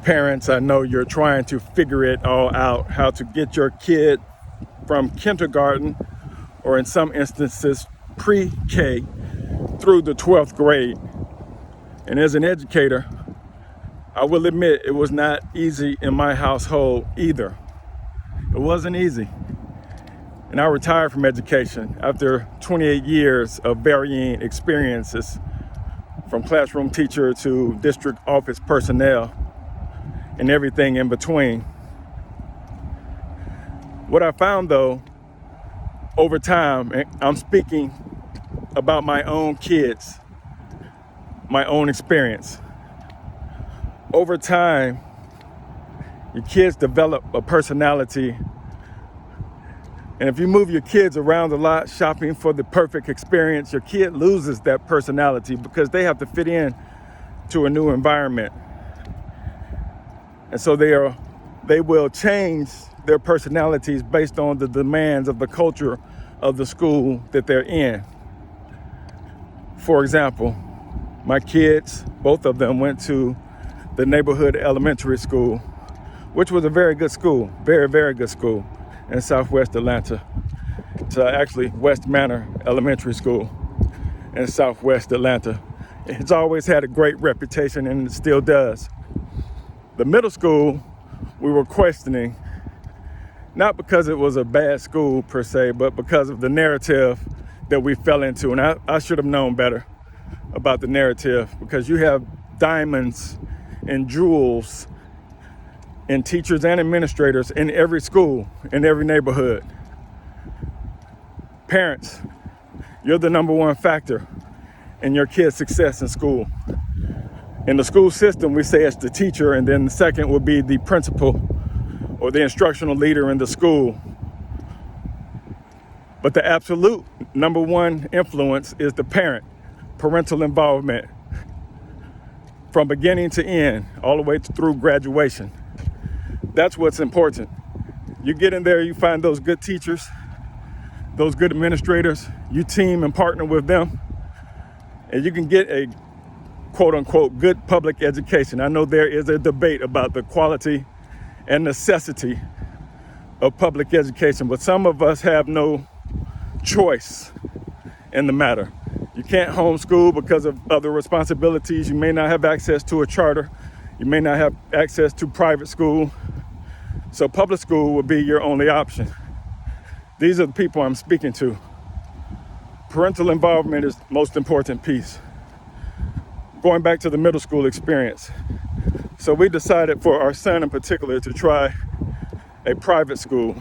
Parents, I know you're trying to figure it all out, how to get your kid from kindergarten, or in some instances, pre-K, through the 12th grade. And as an educator, I will admit it was not easy in my household either. It wasn't easy. And I retired from education after 28 years of varying experiences, from classroom teacher to district office personnel and everything in between. What I found though, over time, and I'm speaking about my own kids, my own experience. Over time, your kids develop a personality. And if you move your kids around a lot, shopping for the perfect experience, your kid loses that personality because they have to fit in to a new environment. And so they will change their personalities based on the demands of the culture of the school that they're in. For example, my kids, both of them, went to the neighborhood elementary school, which was a very good school, very, very good school in Southwest Atlanta. It's actually West Manor Elementary School in Southwest Atlanta. It's always had a great reputation, and it still does. The middle school, we were questioning, not because it was a bad school per se, but because of the narrative that we fell into. And I should have known better about the narrative, because you have diamonds and jewels and teachers and administrators in every school, in every neighborhood. Parents, you're the number one factor in your kid's success in school. In the school system, we say it's the teacher, and then the second would be the principal or the instructional leader in the school. But the absolute number one influence is the parent, parental involvement, from beginning to end, all the way through graduation. That's what's important. You get in there, you find those good teachers, those good administrators, you team and partner with them, and you can get a quote unquote good public education. I know there is a debate about the quality and necessity of public education, but some of us have no choice in the matter. You can't homeschool because of other responsibilities. You may not have access to a charter. You may not have access to private school. So public school would be your only option. These are the people I'm speaking to. Parental involvement is the most important piece. Going back to the middle school experience. So we decided for our son in particular to try a private school,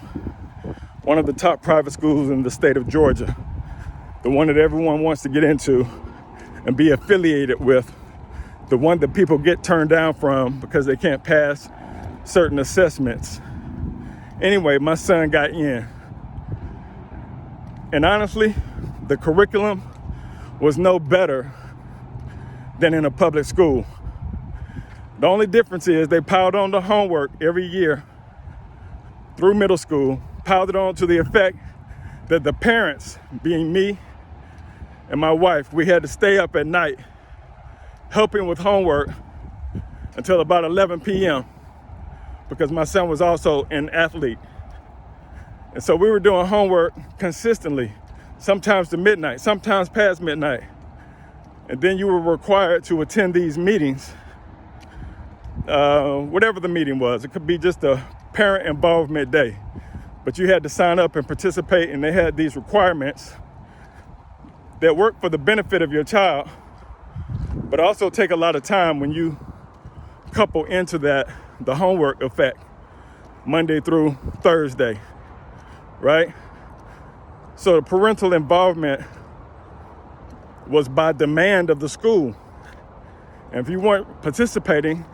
one of the top private schools in the state of Georgia, the one that everyone wants to get into and be affiliated with, the one that people get turned down from because they can't pass certain assessments. Anyway, my son got in. And honestly, the curriculum was no better than in a public school. The only difference is they piled on the homework every year through middle school, piled it on to the effect that the parents, being me and my wife, we had to stay up at night helping with homework until about 11 p.m. because my son was also an athlete. And so we were doing homework consistently, sometimes to midnight, sometimes past midnight. And then you were required to attend these meetings, whatever the meeting was. It could be just a parent involvement day, but you had to sign up and participate, and they had these requirements that work for the benefit of your child, but also take a lot of time when you couple into that the homework effect, Monday through Thursday, right? So the parental involvement was by demand of the school. And if you weren't participating,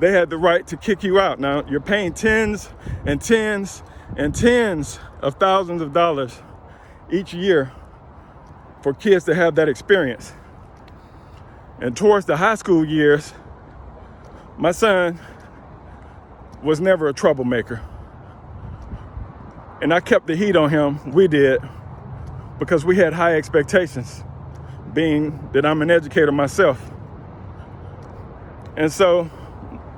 they had the right to kick you out. Now, you're paying tens and tens and tens of thousands of dollars each year for kids to have that experience. And towards the high school years, my son was never a troublemaker. And I kept the heat on him, we did, because we had high expectations, being that I'm an educator myself. And so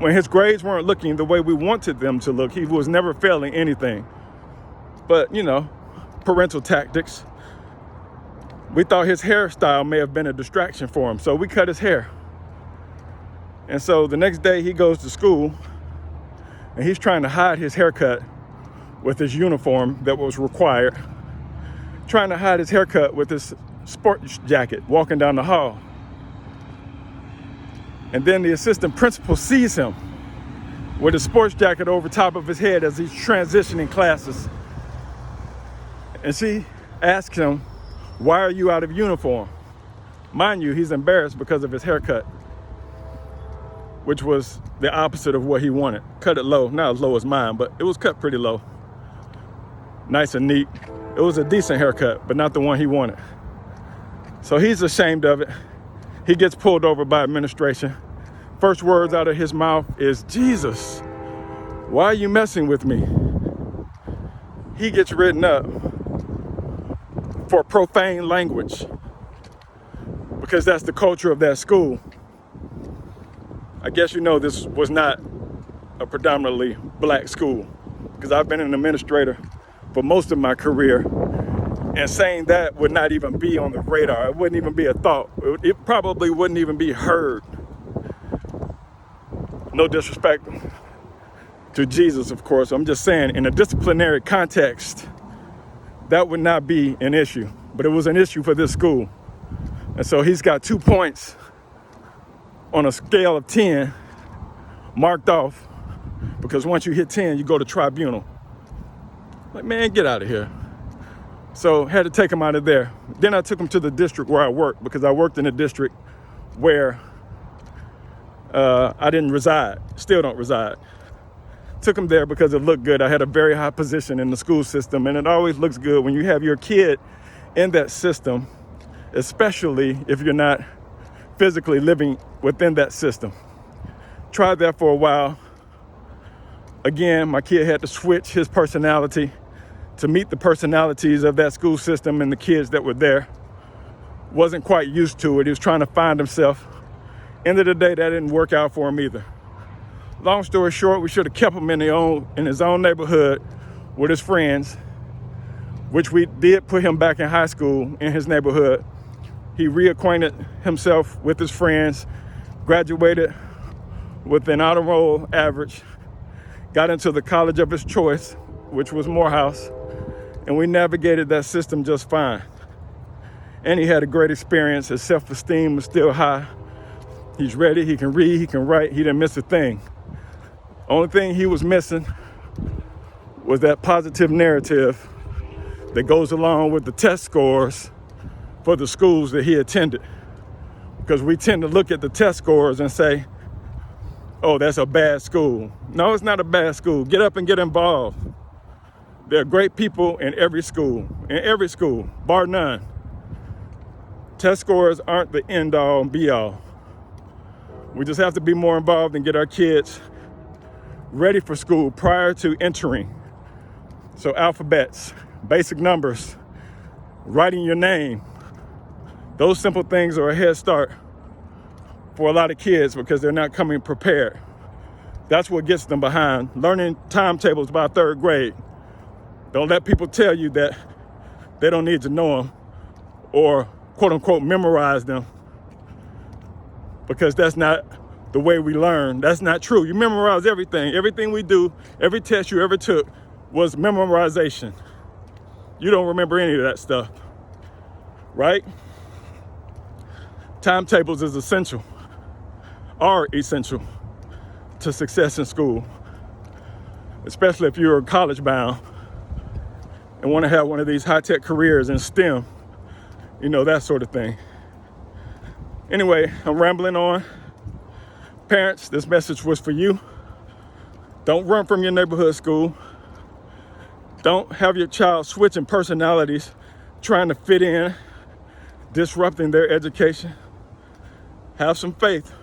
When his grades weren't looking the way we wanted them to look, he was never failing anything. But, you know, parental tactics. We thought his hairstyle may have been a distraction for him, so we cut his hair. And so the next day he goes to school and he's trying to hide his haircut with his uniform that was required, trying to hide his haircut with his sports jacket walking down the hall. And then the assistant principal sees him with his sports jacket over top of his head as he's transitioning classes. And she asks him, "Why are you out of uniform?" Mind you, he's embarrassed because of his haircut, which was the opposite of what he wanted. Cut it low, not as low as mine, but it was cut pretty low. Nice and neat. It was a decent haircut, but not the one he wanted. So he's ashamed of it. He gets pulled over by administration. First words out of his mouth is, "Jesus, why are you messing with me?" He gets written up for profane language because that's the culture of that school. I guess you know this was not a predominantly black school, because I've been an administrator for most of my career, and saying that would not even be on the radar. It wouldn't even be a thought. It probably wouldn't even be heard. No disrespect to Jesus, of course. I'm just saying, in a disciplinary context, that would not be an issue, but it was an issue for this school. And so he's got 2 points on a scale of 10 marked off, because once you hit 10, you go to tribunal. Like, man, get out of here. So had to take him out of there. Then I took him to the district where I worked, because I worked in a district where I didn't reside, still don't reside. Took him there because it looked good. I had a very high position in the school system, and it always looks good when you have your kid in that system, especially if you're not physically living within that system. Tried that for a while. Again, my kid had to switch his personality to meet the personalities of that school system and the kids that were there. Wasn't quite used to it. He was trying to find himself. End of the day, that didn't work out for him either. Long story short, we should have kept him in his own neighborhood with his friends, which we did put him back in high school in his neighborhood. He reacquainted himself with his friends, graduated with an honor roll average, got into the college of his choice, which was Morehouse, and we navigated that system just fine. And he had a great experience. His self-esteem was still high. He's ready, he can read, he can write, he didn't miss a thing. Only thing he was missing was that positive narrative that goes along with the test scores for the schools that he attended. Because we tend to look at the test scores and say, "Oh, that's a bad school." No, it's not a bad school. Get up and get involved. There are great people in every school, bar none. Test scores aren't the end all and be all. We just have to be more involved and get our kids ready for school prior to entering. So alphabets, basic numbers, writing your name, those simple things are a head start for a lot of kids because they're not coming prepared. That's what gets them behind. Learning timetables by 3rd grade. Don't let people tell you that they don't need to know them or quote unquote memorize them, because that's not the way we learn. That's not true. You memorize everything. Everything we do, every test you ever took was memorization. You don't remember any of that stuff, right? Timetables is essential, are essential to success in school, especially if you're college bound and want to have one of these high-tech careers in STEM, you know, that sort of thing. Anyway, I'm rambling on. Parents, this message was for you. Don't run from your neighborhood school. Don't have your child switching personalities, trying to fit in, disrupting their education. Have some faith.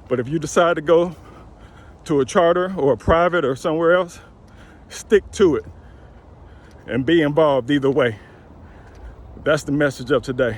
But if you decide to go to a charter or a private or somewhere else, stick to it and be involved either way. That's the message of today.